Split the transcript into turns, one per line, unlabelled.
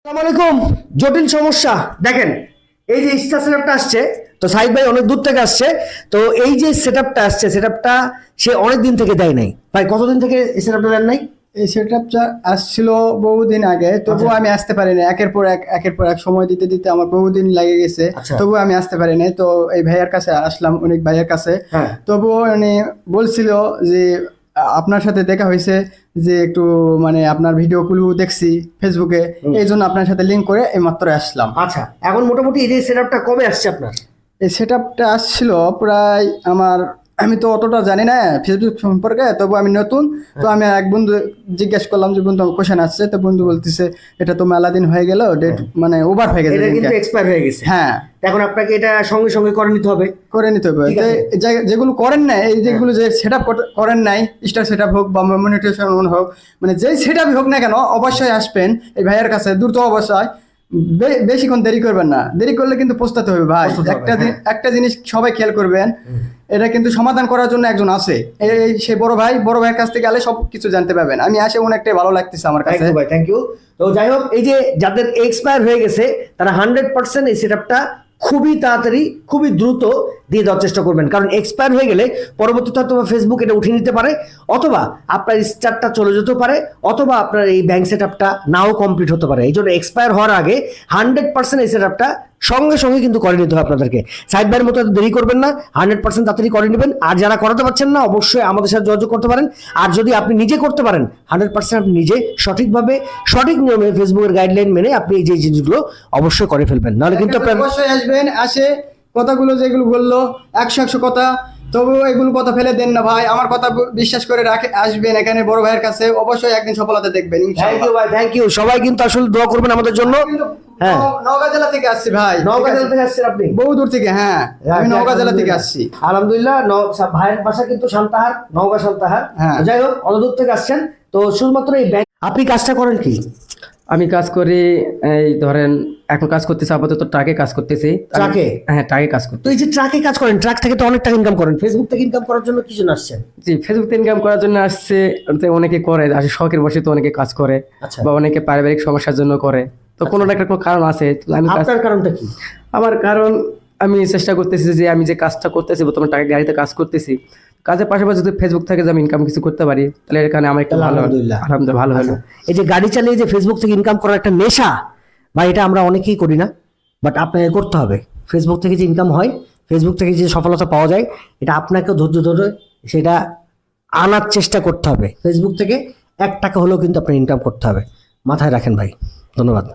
আসসালামু আলাইকুম। জটিল সমস্যা দেখেন, এই যে স্টার সেটআপটা আসছে, তো সাইদ ভাই অনেক দূর থেকে আসছে। তো এই যে সেটআপটা আসছে, সেটআপটা সে অনেক দিন থেকে দেয় নাই। ভাই কতদিন থেকে এই সেটআপটা দেন নাই?
এই সেটআপটা আসছিল বহুদিন আগে, তবুও আমি আসতে পারিনি। একের পর এক সময় দিতে দিতে আমার বহুদিন লেগে গেছে, তবুও আমি আসতে পারিনি। তো এই ভাইয়ার কাছে আসলাম, অনেক ভাইয়ার কাছে। তবুও উনি বলছিল যে আপনার সাথে দেখা হয়েছে, যে একটু মানে আপনার ভিডিওগুলো দেখছি ফেসবুকে, এই জন্য আপনার সাথে লিঙ্ক করে এইমাত্র আসলাম।
আচ্ছা, এখন মোটামুটি এই যে সেটআপটা কবে আসছে আপনার?
এই সেটআপটা আসছিল প্রায় আমি তো অতটা জানি না ফেসবুক সম্পর্কে, তবু আমি নতুন। তো আমি এক বন্ধু জিজ্ঞেস করলাম যে বন্ধু কোশ্চেন আসছে, তো বন্ধু বলতেছে এটা তো মেলা দিন হয়ে গেল, ডেট মানে ওভার হয়ে গেছে,
এটা কিন্তু এক্সপায়ার হয়ে গেছে।
হ্যাঁ,
এখন আপনাকে এটা সঙ্গে সঙ্গে করে নিতে হবে।
যেগুলো করেন না, এই যেগুলো যে সেটআপ করেন নাই, স্টার সেটআপ হোক বা মনিটাইজেশন হোক, মানে যেই সেটআপ হোক না কেন, অবশ্যই আসবেন এই ভাইয়ের কাছে দ্রুত অবশ্যই। বেশিক্ষণ দেরি করবেন না, দেরি করলে কিন্তু পস্তাতে হবে ভাই। একটা জিনিস সবাই খেয়াল করবেন, এটা কিন্তু সমাধান করার জন্য একজন আছে। এই সে বড় ভাইয়ের কাছ থেকে গেলে সবকিছু জানতে পারবেন। আমি আসে অনেকটাই ভালো লাগতেছে আমার কাছে।
Thank you. তো যাই হোক, এই যে যাদের এক্সপায়ার হয়ে গেছে তারা 100% এই সেটআপটা খুবই তাড়াতাড়ি, খুবই দ্রুত দিয়ে দেওয়ার চেষ্টা করবেন। কারণ এক্সপায়ার হয়ে গেলে পরবর্তীতে হয়তো ফেসবুক এটা উঠিয়ে নিতে পারে, অথবা আপনার স্টারটা চলে যেতে পারে, অথবা আপনার এই ব্যাংক সেটআপটা নাও কমপ্লিট হতে পারে। এই জন্য এক্সপায়ার হওয়ার আগে 100% এই সেটআপটা সঙ্গে সঙ্গে কিন্তু করে নিতে হবে আপনাদেরকে। সাইড ভাইয়ের মতো দেরি করবেন না, 100% তাড়াতাড়ি করে নেবেন। আর যারা করাতে পারছেন না, অবশ্যই আমাদের সাথে যোগাযোগ করতে পারেন। আর যদি আপনি নিজে করতে পারেন 100%, আপনি নিজে সঠিকভাবে সঠিক নিয়মে ফেসবুকের গাইডলাইন মেনে আপনি এই যে জিনিসগুলো অবশ্যই করে ফেলবেন। নাহলে কিন্তু আপনার
অবশ্যই আসবেন, আসে কথাগুলো যেগুলো বললো 100 কথা, তবু এগুলো কথা ফেলে দেন না ভাই। আমার কথা বিশ্বাস করে আসবেন এখানে বড় ভাইয়ের কাছে, অবশ্যই একদিন সফলতা দেখবেন ইনশাআল্লাহ। ভাই
থ্যাংক ইউ। সবাই কিন্তু আসলে দোয়া করবেন আমাদের জন্য।
হ্যাঁ, নওগাঁ জেলা থেকে আসছি ভাই।
নওগাঁ জেলা থেকে আসছেন আপনি?
বহু দূর থেকে। হ্যাঁ, আমি নওগাঁ জেলা থেকে আসছি।
আলহামদুলিল্লাহ। ভাইয়ের বাসা কিন্তু সান্তাহার, নওগাঁ সান্তাহার। যাই হোক, অত দূর থেকে আসছেন। তো শুধুমাত্র এই ব্যাংক, আপনি কাজটা করেন কি?
আমি কাজ করি, এই ধরেন এখন কাজ করতেছি, আপাতত ট্রাকে কাজ করতেছি।
ট্রাকে?
হ্যাঁ, ট্রাকে কাজ করতে।
তো এই যে ট্রাকে কাজ করেন, ট্রাক থেকে তো অনেক টাকা ইনকাম করেন, ফেসবুক থেকে ইনকাম করার জন্য কি জন্য আসছেন?
জি, ফেসবুক থেকে ইনকাম করার জন্য আসছে। অনেকে করে আসে শখের বসে, তো অনেকে কাজ করে, বা অনেকে পারিবারিক সমস্যার জন্য করে। তো কোনো না কোনো কারণ আছে।
আপনার কারণটা কি?
আমার কারণ, আমি চেষ্টা করতেছি যে আমি যে কাজটা করতেছি, বর্তমানে টাকা গাড়িতে কাজ করতেছি, কাজের পাশাপাশি যদি ফেসবুক থেকে যে আমি ইনকাম কিছু করতে পারি, তাহলে এর কারণে আমার একটা আলহামদুলিল্লাহ ভালো হলো।
এই যে গাড়ি চালিয়ে যে ফেসবুক থেকে ইনকাম করার একটা নেশা, বা এটা আমরা অনেকেই করি না, বাট আপনাকে করতে হবে। ফেসবুক থেকে যে ইনকাম হয়, ফেসবুক থেকে যে সফলতা পাওয়া যায়, এটা আপনাকেও ধৈর্য ধরে সেটা আনার চেষ্টা করতে হবে। ফেসবুক থেকে 1 টাকা হলেও কিন্তু আপনার ইনকাম করতে হবে। মাথায় রাখেন ভাই। ধন্যবাদ।